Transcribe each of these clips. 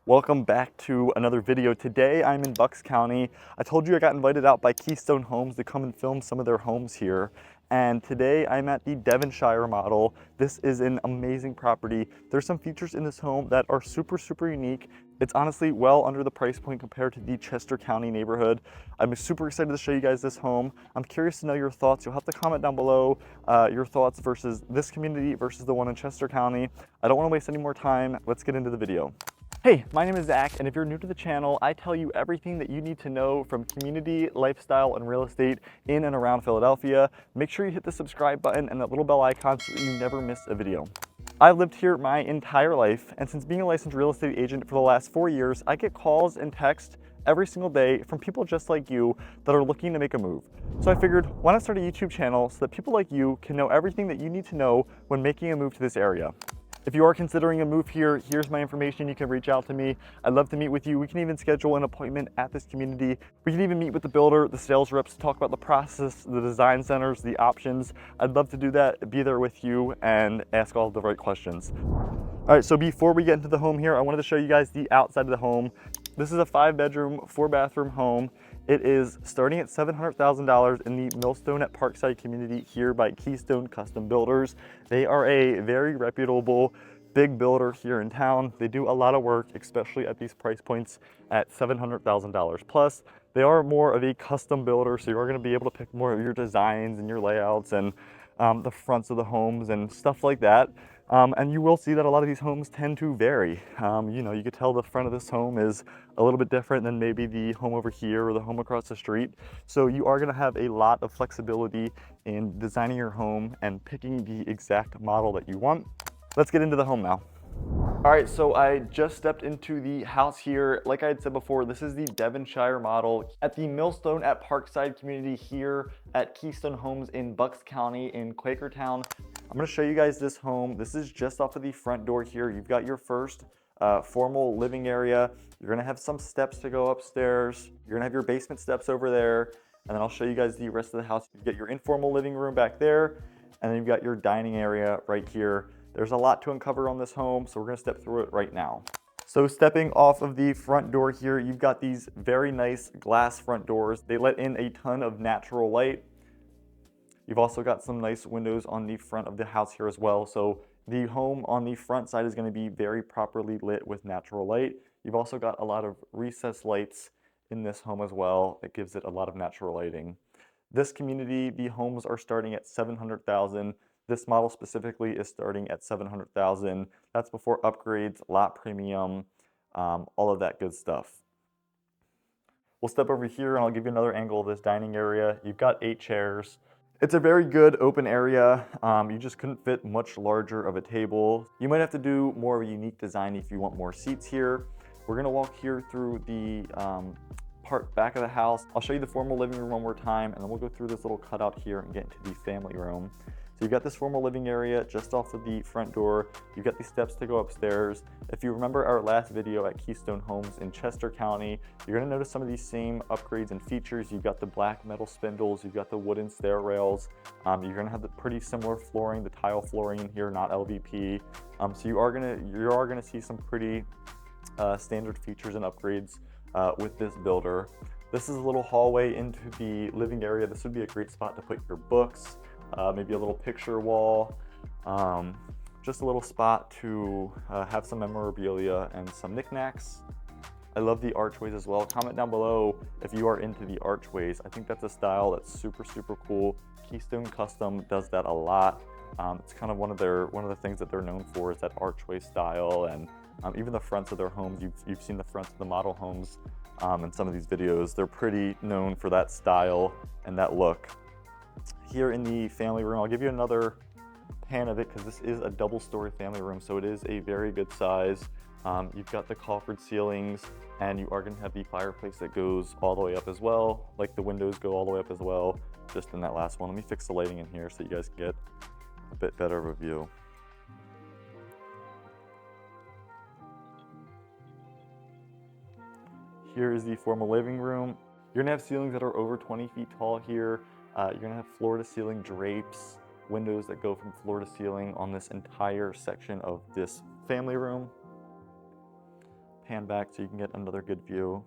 Welcome back to another video. Today I'm in Bucks County. I told you I got invited out by Keystone Homes to come and film some of their homes here. And today I'm at the Devonshire model. This is an amazing property. There's some features in this home that are super unique. It's honestly well under the price point compared to the Chester County neighborhood. I'm super excited to show you guys this home. I'm curious to know your thoughts. You'll have to comment down below your thoughts versus this community versus the one in Chester County. I don't want to waste any more time. Let's get into the video. Hey, my name is Zach, and if you're new to the channel, I tell you everything that you need to know from community, lifestyle, and real estate in and around Philadelphia. Make sure you hit the subscribe button and that little bell icon so that you never miss a video. I've lived here my entire life, and since being a licensed real estate agent for the last 4 years, I get calls and texts every single day from people just like you that are looking to make a move. So I figured, why not start a YouTube channel so that people like you can know everything that you need to know when making a move to this area. If you are considering a move here, here's my information. You can reach out to me. I'd love to meet with you. We can even schedule an appointment at this community. We can even meet with the builder, the sales reps, talk about the process, the design centers, the options. I'd love to do that, be there with you, and ask all the right questions. All right, so before we get into the home here, I wanted to show you guys the outside of the home. This is a 5-bedroom, 4-bathroom home. It is starting at $700,000 in the Millstone at Parkside community here by Keystone Custom Builders. They are a very reputable big builder here in town. They do a lot of work, especially at these price points at $700,000 plus. They are more of a custom builder, so you're going to be able to pick more of your designs and your layouts and the fronts of the homes and stuff like that. And you will see that a lot of these homes tend to vary. You know, you could tell the front of this home is a little bit different than maybe the home over here or the home across the street. So you are gonna have a lot of flexibility in designing your home and picking the exact model that you want. Let's get into the home now. All right, so I just stepped into the house here. Like I had said before, this is the Devonshire model at the Millstone at Parkside community here at Keystone Homes in Bucks County in Quakertown. I'm gonna show you guys this home. This is just off of the front door here. You've got your first formal living area. You're gonna have some steps to go upstairs. You're gonna have your basement steps over there. And then I'll show you guys the rest of the house. You get your informal living room back there. And then you've got your dining area right here. There's a lot to uncover on this home, so we're gonna step through it right now. So stepping off of the front door here, you've got these very nice glass front doors. They let in a ton of natural light. You've also got some nice windows on the front of the house here as well. So the home on the front side is gonna be very properly lit with natural light. You've also got a lot of recessed lights in this home as well. It gives it a lot of natural lighting. This community, the homes are starting at $700,000. This model specifically is starting at $700,000. That's before upgrades, lot premium, all of that good stuff. We'll step over here and I'll give you another angle of this dining area. You've got 8 chairs. It's a very good open area. You just couldn't fit much larger of a table. You might have to do more of a unique design if you want more seats here. We're gonna walk here through the part back of the house. I'll show you the formal living room one more time, and then we'll go through this little cutout here and get into the family room. So you've got this formal living area just off of the front door. You've got these steps to go upstairs. If you remember our last video at Keystone Homes in Chester County, you're gonna notice some of these same upgrades and features. You've got the black metal spindles, you've got the wooden stair rails. You're gonna have the pretty similar flooring, the tile flooring in here, not LVP. So you are gonna see some pretty standard features and upgrades with this builder. This is a little hallway into the living area. This would be a great spot to put your books, maybe a little picture wall, just a little spot to have some memorabilia and some knickknacks. I love the archways as well. Comment down below if you are into the archways. I think that's a style that's super cool. Keystone Custom does that a lot. It's kind of one of the things that they're known for is that archway style, and even the fronts of their homes. You've seen the fronts of the model homes in some of these videos. They're pretty known for that style and that look. Here in the family room, I'll give you another pan of it because this is a double-story family room, so it is a very good size. You've got the coffered ceilings, and you are going to have the fireplace that goes all the way up as well, like the windows go all the way up as well, just in that last one. Let me fix the lighting in here so you guys can get a bit better of a view. Here is the formal living room. You're gonna have ceilings that are over 20 feet tall here. You're gonna have floor to ceiling drapes, windows that go from floor to ceiling on this entire section of this family room. pan back so you can get another good view.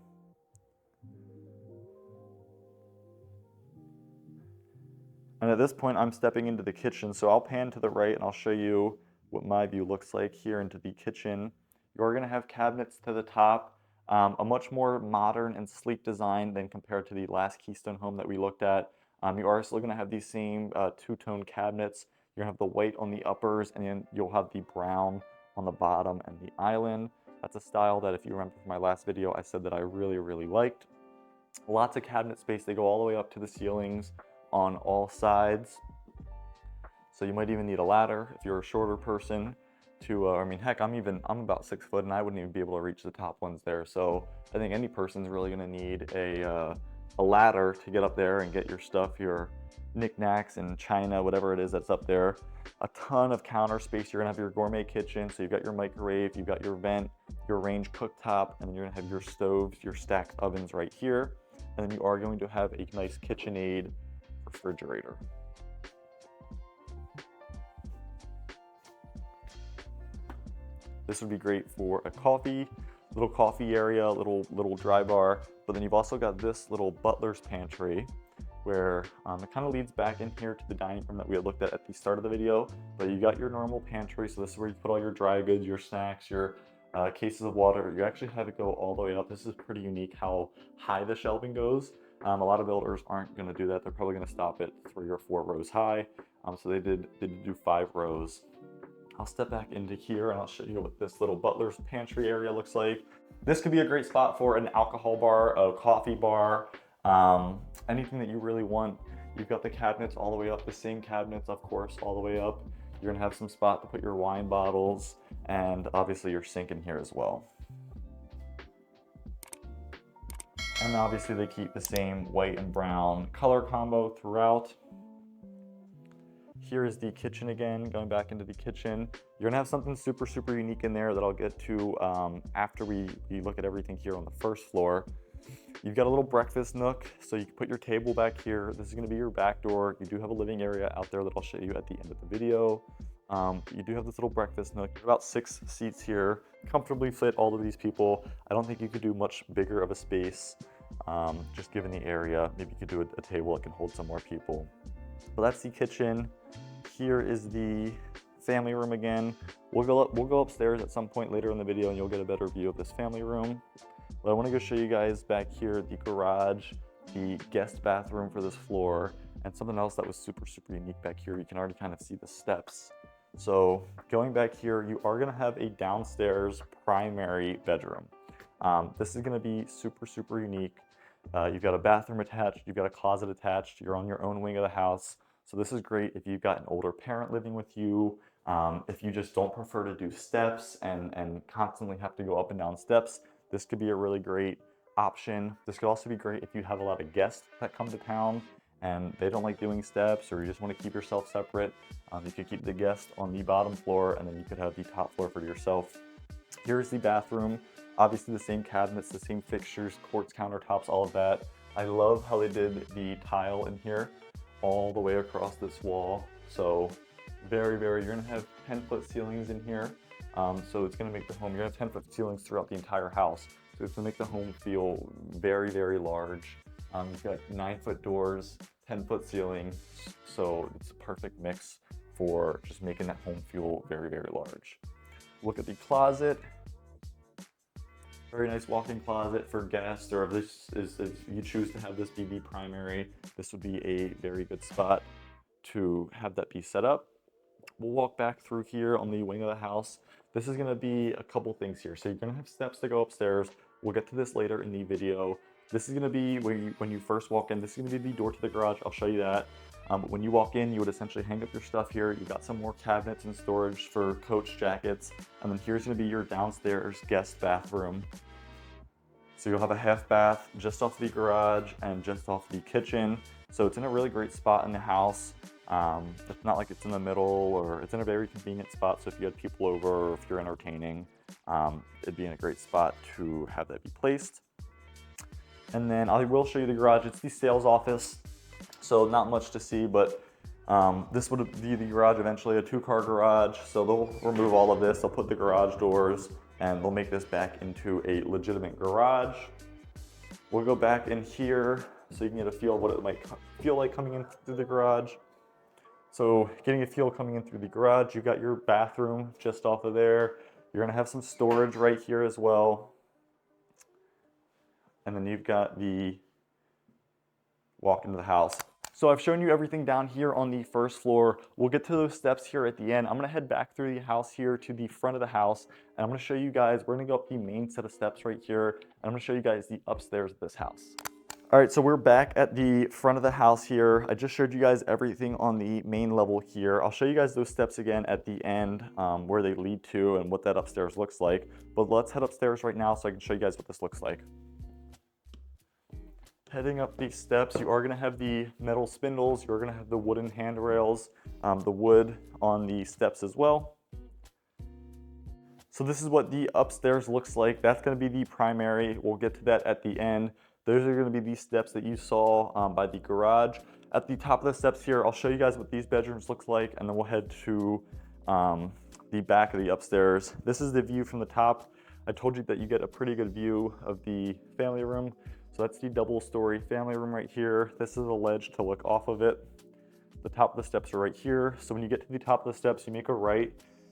And at this point, I'm stepping into the kitchen, so I'll pan to the right and I'll show you what my view looks like here into the kitchen. You're going to have cabinets to the top, a much more modern and sleek design than compared to the last Keystone home that we looked at. You are still going to have these same two-tone cabinets. You're going to have the white on the uppers, and then you'll have the brown on the bottom and the island. That's a style that, if you remember from my last video, I said that I really, really liked. Lots of cabinet space. They go all the way up to the ceilings on all sides. So you might even need a ladder if you're a shorter person to, I mean, heck, I'm about 6 foot and I wouldn't even be able to reach the top ones there. So I think any person's really gonna need a ladder to get up there and get your stuff, your knickknacks and china, whatever it is that's up there. A ton of counter space. You're gonna have your gourmet kitchen. So you've got your microwave, you've got your vent, your range cooktop, and then you're gonna have your stoves, your stacked ovens right here. And then you are going to have a nice KitchenAid refrigerator. This would be great for a little coffee area, little dry bar. But then you've also got this little butler's pantry where it kind of leads back in here to the dining room that we had looked at the start of the video. But you got your normal pantry, so this is where you put all your dry goods, your snacks, your cases of water. You actually have it go all the way up. This is pretty unique how high the shelving goes. A lot of builders aren't going to do that. They're probably going to stop at 3 or 4 rows high. So they did do 5 rows. I'll step back into here and I'll show you what this little butler's pantry area looks like. This could be a great spot for an alcohol bar, a coffee bar, anything that you really want. You've got the cabinets all the way up, the same cabinets, of course, all the way up. You're gonna have some spot to put your wine bottles and obviously your sink in here as well. And obviously they keep the same white and brown color combo throughout. Here is the kitchen again, going back into the kitchen. You're gonna have something super, super unique in there that I'll get to after we look at everything here on the first floor. You've got a little breakfast nook, so you can put your table back here. This is gonna be your back door. You do have a living area out there that I'll show you at the end of the video. You do have this little breakfast nook. About 6 seats here, comfortably fit all of these people. I don't think you could do much bigger of a space, just given the area. Maybe you could do a table that can hold some more people. But that's the kitchen. Here is the family room again. We'll go upstairs at some point later in the video and you'll get a better view of this family room. But I want to go show you guys back here the garage, the guest bathroom for this floor, and something else that was super, super unique back here. You can already kind of see the steps. So going back here, you are going to have a downstairs primary bedroom. This is going to be super, super unique. You've got a bathroom attached, you've got a closet attached, you're on your own wing of the house. So this is great if you've got an older parent living with you, if you just don't prefer to do steps and constantly have to go up and down steps. This could be a really great option. This could also be great if you have a lot of guests that come to town and they don't like doing steps, or you just want to keep yourself separate. You could keep the guest on the bottom floor and then you could have the top floor for yourself. Here's the bathroom. Obviously the same cabinets, the same fixtures, quartz countertops, all of that. I love how they did the tile in here all the way across this wall. So you're gonna have 10-foot ceilings in here. So it's gonna make the home, you're gonna have 10-foot ceilings throughout the entire house. So it's gonna make the home feel very, very large. You've got 9-foot doors, 10-foot ceiling. So it's a perfect mix for just making that home feel very, very large. Look at the closet. Very nice walk-in closet for guests, or if you choose to have this be the primary, this would be a very good spot to have that be set up. We'll walk back through here on the wing of the house. This is gonna be a couple things here. So you're gonna have steps to go upstairs. We'll get to this later in the video. This is gonna be when you first walk in, this is gonna be the door to the garage. I'll show you that. But when you walk in, you would essentially hang up your stuff here. You've got some more cabinets and storage for coach jackets. And then here's gonna be your downstairs guest bathroom. So you'll have a half bath just off the garage and just off the kitchen. So it's in a really great spot in the house. It's not like it's in the middle, or it's in a very convenient spot. So if you had people over or if you're entertaining, it'd be in a great spot to have that be placed. And then I will show you the garage. It's the sales office. So not much to see, but this would be the garage eventually, a 2-car garage. So they'll remove all of this. They'll put the garage doors and they'll make this back into a legitimate garage. We'll go back in here so you can get a feel of what it might feel like coming in through the garage. So getting a feel coming in through the garage, you've got your bathroom just off of there. You're gonna have some storage right here as well. And then you've got the walk into the house. So I've shown you everything down here on the first floor. We'll get to those steps here at the end. I'm gonna head back through the house here to the front of the house, and I'm gonna show you guys, we're gonna go up the main set of steps right here, and I'm gonna show you guys the upstairs of this house. All right, so we're back at the front of the house here. I just showed you guys everything on the main level here. I'll show you guys those steps again at the end, where they lead to and what that upstairs looks like. But let's head upstairs right now so I can show you guys what this looks like. Heading up these steps, you are gonna have the metal spindles, you're gonna have the wooden handrails, the wood on the steps as well. So this is what the upstairs looks like. That's gonna be the primary. We'll get to that at the end. Those are gonna be these steps that you saw by the garage. At the top of the steps here, I'll show you guys what these bedrooms look like, and then we'll head to the back of the upstairs. This is the view from the top. I told you that you get a pretty good view of the family room. So that's the double-story family room right here. This is a ledge to look off of it. The top of the steps are right here. So when you get to the top of the steps, you make a right.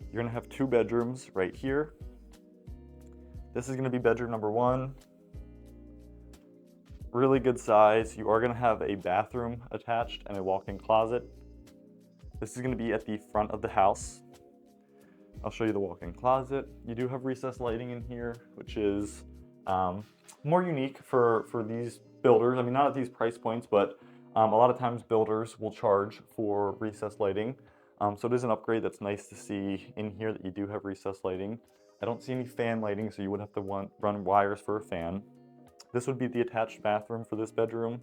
You're gonna have 2 bedrooms right here. This is gonna be bedroom number 1. Really good size. You are gonna have a bathroom attached and a walk-in closet. This is gonna be at the front of the house. I'll show you the walk-in closet. You do have recessed lighting in here, which is more unique for these builders. I mean, not at these price points, but a lot of times builders will charge for recessed lighting. So it is an upgrade that's nice to see in here that you do have recessed lighting. I don't see any fan lighting, so you would have to run wires for a fan. This would be the attached bathroom for this bedroom.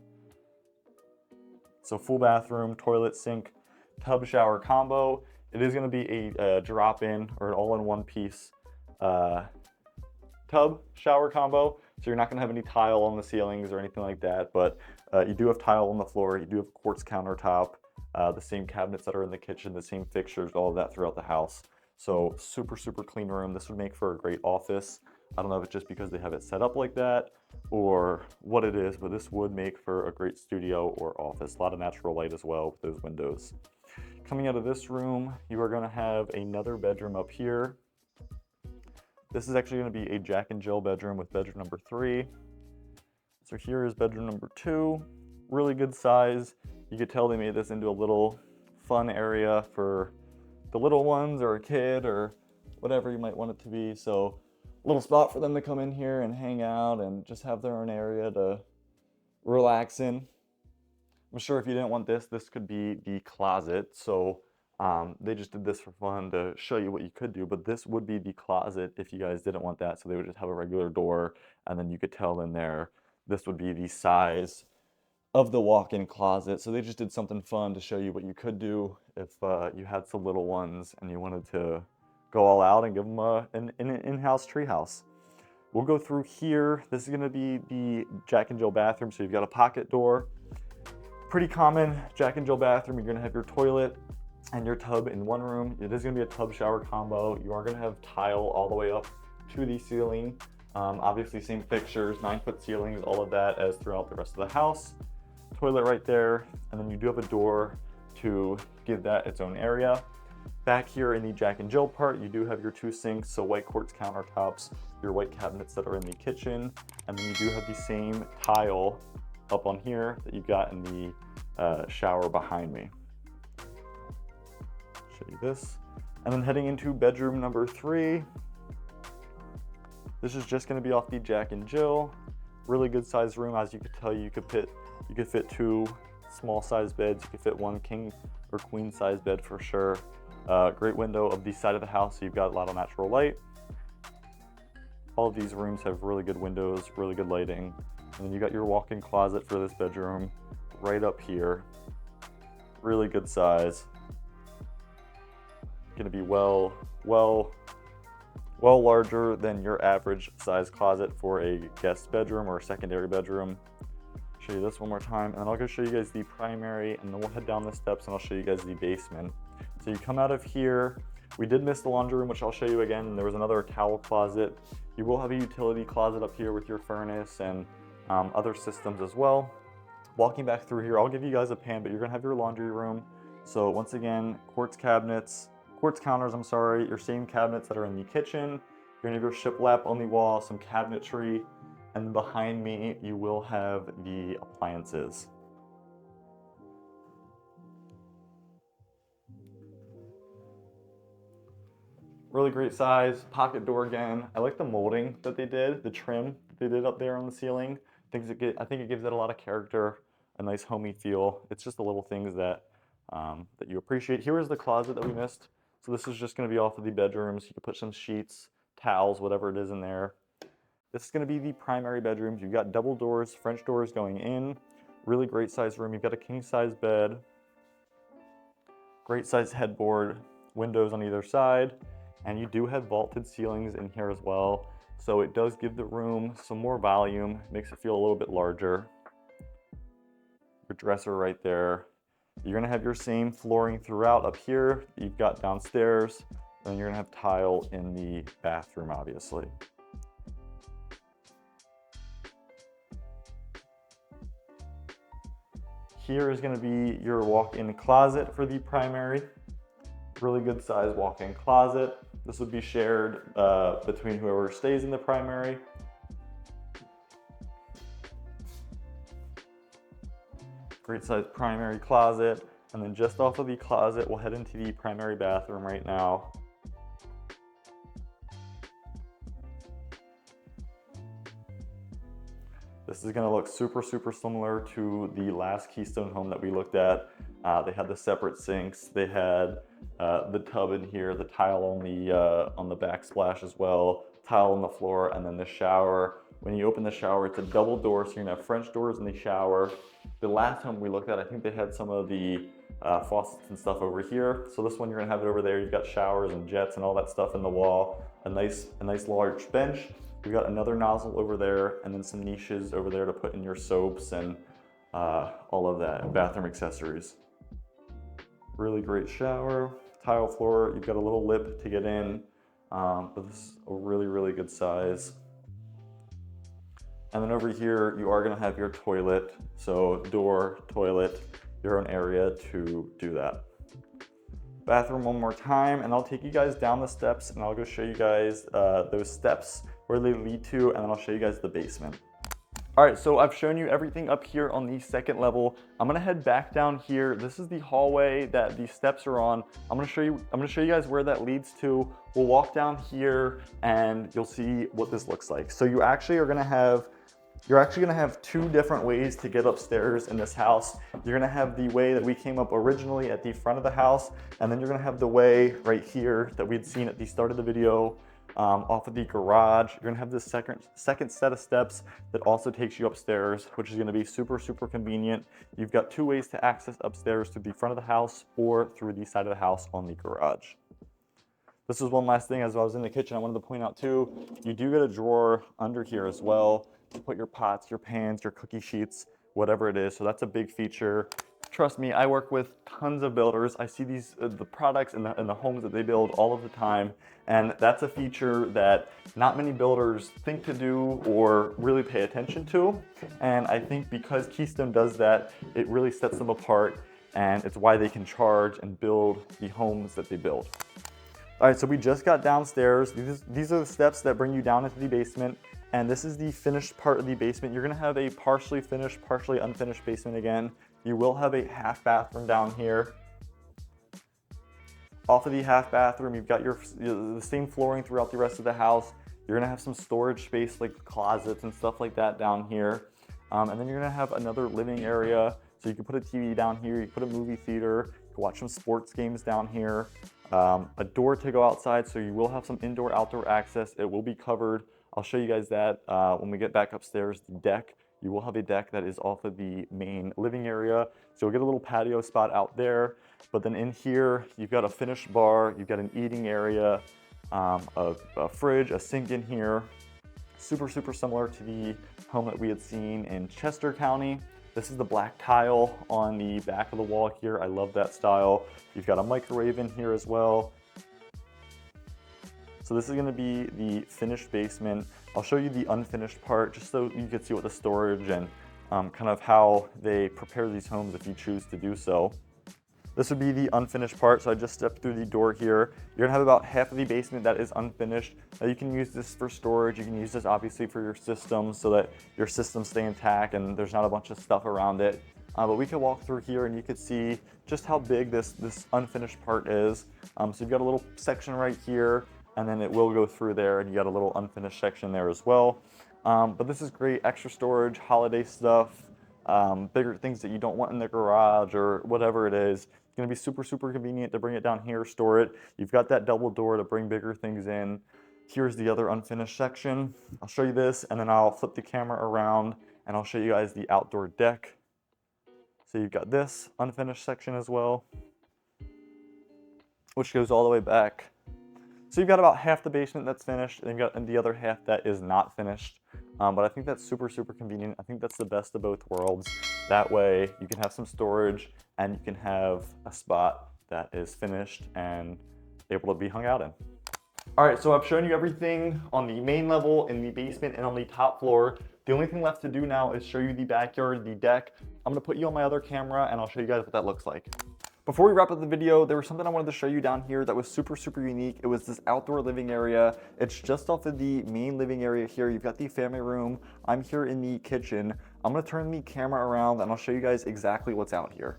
So full bathroom, toilet, sink, tub, shower combo. It is going to be a drop-in or an all-in-one piece tub shower combo. So you're not going to have any tile on the ceilings or anything like that, but you do have tile on the floor. You do have quartz countertop, the same cabinets that are in the kitchen, the same fixtures, all of that throughout the house. So super, super clean room. This would make for a great office. I don't know if it's just because they have it set up like that or what it is, but this would make for a great studio or office. A lot of natural light as well with those windows. Coming out of this room, you are going to have another bedroom up here. This is actually going to be a Jack and Jill bedroom with bedroom number 3. So here is bedroom number 2. Really good size. You could tell they made this into a little fun area for the little ones or a kid or whatever you might want it to be. So a little spot for them to come in here and hang out and just have their own area to relax in. I'm sure if you didn't want this, this could be the closet. So they just did this for fun to show you what you could do, but this would be the closet if you guys didn't want that. So they would just have a regular door and then you could tell in there, this would be the size of the walk-in closet. So they just did something fun to show you what you could do if you had some little ones and you wanted to go all out and give them an in-house treehouse. We'll go through here. This is gonna be the Jack and Jill bathroom. So you've got a pocket door. Pretty common Jack and Jill bathroom. You're gonna have your toilet and your tub in one room. It is gonna be a tub shower combo. You are gonna have tile all the way up to the ceiling. Obviously same fixtures, 9-foot ceilings, all of that as throughout the rest of the house. Toilet right there, and then you do have a door to give that its own area. Back here in the Jack and Jill part, you do have your 2 sinks, so white quartz countertops, your white cabinets that are in the kitchen, and then you do have the same tile up on here that you've got in the shower behind me. Show you this. And then heading into bedroom number 3. This is just gonna be off the Jack and Jill. Really good sized room. As you could tell, you could fit 2 small size beds. You could fit 1 king or queen size bed for sure. Great window of the side of the house, so you've got a lot of natural light. All of these rooms have really good windows, really good lighting. And then you got your walk-in closet for this bedroom right up here. Really good size. Gonna be well larger than your average size closet for a guest bedroom or a secondary bedroom. Show you this one more time, and then I'll go show you guys the primary, and then we'll head down the steps and I'll show you guys the basement. So you come out of here, We did miss the laundry room, which I'll show you again. There was another towel closet. You will have a utility closet up here with your furnace and other systems as well. Walking back through here, I'll give you guys a pan, but you're gonna have your laundry room. So once again, quartz counters, your same cabinets that are in the kitchen. You're gonna have your shiplap on the wall, some cabinetry, and behind me, you will have the appliances. Really great size, pocket door again. I like the molding that they did, the trim that they did up there on the ceiling. I think it gives it a lot of character, a nice homey feel. It's just the little things that that you appreciate. Here is the closet that we missed. So this is just gonna be off of the bedrooms. You can put some sheets, towels, whatever it is in there. This is gonna be the primary bedrooms. You've got double doors, French doors going in. Really great size room. You've got a king size bed, great size headboard, windows on either side. And you do have vaulted ceilings in here as well. So it does give the room some more volume, makes it feel a little bit larger. Your dresser right there. You're gonna have your same flooring throughout up here that you've got downstairs. And you're gonna have tile in the bathroom, obviously. Here is gonna be your walk-in closet for the primary. Really good size walk-in closet. This would be shared between whoever stays in the primary. Great size primary closet. And then just off of the closet, we'll head into the primary bathroom right now. This is gonna look super, super similar to the last Keystone home that we looked at. They had the separate sinks. They had the tub in here, the tile on the backsplash as well, tile on the floor, and then the shower. When you open the shower, it's a double door, so you're gonna have French doors in the shower. The last home we looked at, I think they had some of the faucets and stuff over here. So this one, you're gonna have it over there. You've got showers and jets and all that stuff in the wall. A nice large bench. We've got another nozzle over there, and then some niches over there to put in your soaps and all of that, bathroom accessories. Really great shower, tile floor. You've got a little lip to get in, but this is a really, really good size. And then over here, you are gonna have your toilet. So door, toilet, your own area to do that. Bathroom one more time, and I'll take you guys down the steps and I'll go show you guys those steps, where they lead to, and then I'll show you guys the basement. All right, so I've shown you everything up here on the second level. I'm gonna head back down here. This is the hallway that the steps are on. I'm gonna show you guys where that leads to. We'll walk down here and you'll see what this looks like. So you're actually gonna have two different ways to get upstairs in this house. You're gonna have the way that we came up originally at the front of the house, and then you're gonna have the way right here that we'd seen at the start of the video off of the garage. You're gonna have this second set of steps that also takes you upstairs, which is gonna be super, super convenient. You've got two ways to access upstairs, through the front of the house or through the side of the house on the garage. This is one last thing. As I was in the kitchen, I wanted to point out too, you do get a drawer under here as well to put your pots, your pans, your cookie sheets, whatever it is. So that's a big feature. Trust me, I work with tons of builders. I see these the products and the homes that they build all of the time, and that's a feature that not many builders think to do or really pay attention to. And I think because Keystone does that, it really sets them apart, and it's why they can charge and build the homes that they build. All right, so we just got downstairs. These are the steps that bring you down into the basement. And this is the finished part of the basement. You're gonna have a partially finished, partially unfinished basement again. You will have a half bathroom down here. Off of the half bathroom, you've got the same flooring throughout the rest of the house. You're gonna have some storage space like closets and stuff like that down here. And then you're gonna have another living area. So you can put a TV down here, you can put a movie theater, you can watch some sports games down here. A door to go outside, so you will have some indoor-outdoor access. It will be covered. I'll show you guys that when we get back upstairs. The deck, you will have a deck that is off of the main living area. So you'll get a little patio spot out there. But then in here, you've got a finished bar, you've got an eating area, a fridge, a sink in here. Super, super similar to the home that we had seen in Chester County. This is the black tile on the back of the wall here. I love that style. You've got a microwave in here as well. So this is going to be the finished basement. I'll show you the unfinished part just so you can see what the storage and kind of how they prepare these homes if you choose to do so. This would be the unfinished part, so I just stepped through the door here. You're gonna have about half of the basement that is unfinished. Now you can use this for storage, you can use this obviously for your systems so that your systems stay intact and there's not a bunch of stuff around it. But we can walk through here and you can see just how big this unfinished part is. So you've got a little section right here, and then it will go through there, and you got a little unfinished section there as well. But this is great, extra storage, holiday stuff, bigger things that you don't want in the garage or whatever it is. It's gonna be super, super convenient to bring it down here, store it. You've got that double door to bring bigger things in. Here's the other unfinished section. I'll show you this, and then I'll flip the camera around and I'll show you guys the outdoor deck. So you've got this unfinished section as well, which goes all the way back. So you've got about half the basement that's finished, and you've got the other half that is not finished. But I think that's super, super convenient. I think that's the best of both worlds. That way you can have some storage and you can have a spot that is finished and able to be hung out in. All right, so I've shown you everything on the main level, in the basement, and on the top floor. The only thing left to do now is show you the backyard, the deck. I'm gonna put you on my other camera and I'll show you guys what that looks like. Before we wrap up the video, there was something I wanted to show you down here that was super, super unique. It was this outdoor living area. It's just off of the main living area here. You've got the family room. I'm here in the kitchen. I'm gonna turn the camera around and I'll show you guys exactly what's out here.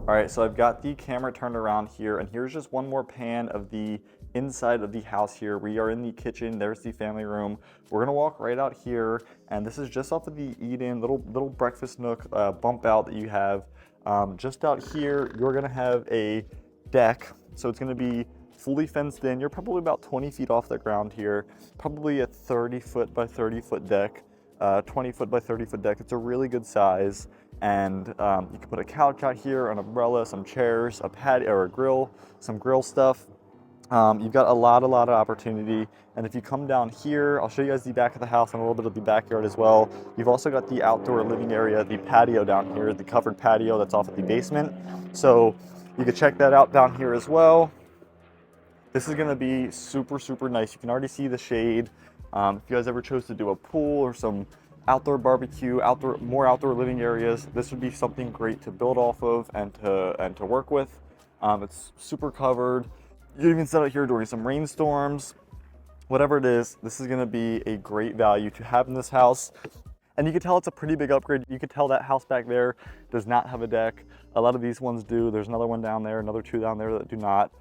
All right, so I've got the camera turned around here, and here's just one more pan of the inside of the house here. We are in the kitchen, there's the family room. We're gonna walk right out here, and this is just off of the eat-in, little breakfast nook bump out that you have. Just out here, you're gonna have a deck, so it's gonna be fully fenced in. You're probably about 20 feet off the ground here, probably a 30 foot by 30 foot deck, 20 foot by 30 foot deck. It's a really good size, and you can put a couch out here, an umbrella, some chairs, a patio or a grill, some grill stuff. You've got a lot of opportunity. And if you come down here, I'll show you guys the back of the house and a little bit of the backyard as well. You've also got the outdoor living area, the patio down here, the covered patio that's off of the basement. So you can check that out down here as well. This is gonna be super, super nice. You can already see the shade. If you guys ever chose to do a pool or some outdoor barbecue, more outdoor living areas, this would be something great to build off of and to work with. It's super covered. You can even set out here during some rainstorms. Whatever it is, this is gonna be a great value to have in this house. And you can tell it's a pretty big upgrade. You can tell that house back there does not have a deck. A lot of these ones do. There's another one down there, another two down there that do not.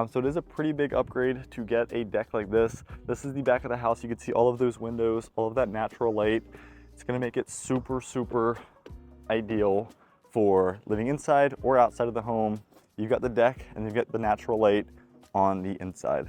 So it is a pretty big upgrade to get a deck like this. This is the back of the house. You can see all of those windows, all of that natural light. It's gonna make it super, super ideal for living inside or outside of the home. You've got the deck and you've got the natural light on the inside.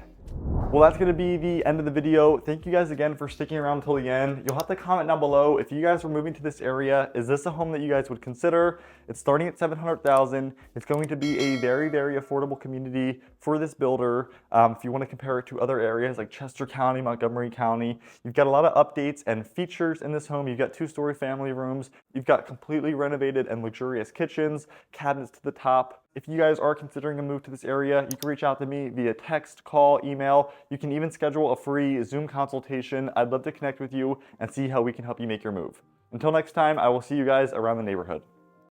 Well, that's gonna be the end of the video. Thank you guys again for sticking around until the end. You'll have to comment down below if you guys were moving to this area. Is this a home that you guys would consider? It's starting at $700,000. It's going to be a very, very affordable community for this builder. If you want to compare it to other areas like Chester County, Montgomery County, you've got a lot of updates and features in this home. You've got 2-story family rooms. You've got completely renovated and luxurious kitchens, cabinets to the top. If you guys are considering a move to this area, you can reach out to me via text, call, email. You can even schedule a free Zoom consultation. I'd love to connect with you and see how we can help you make your move. Until next time, I will see you guys around the neighborhood.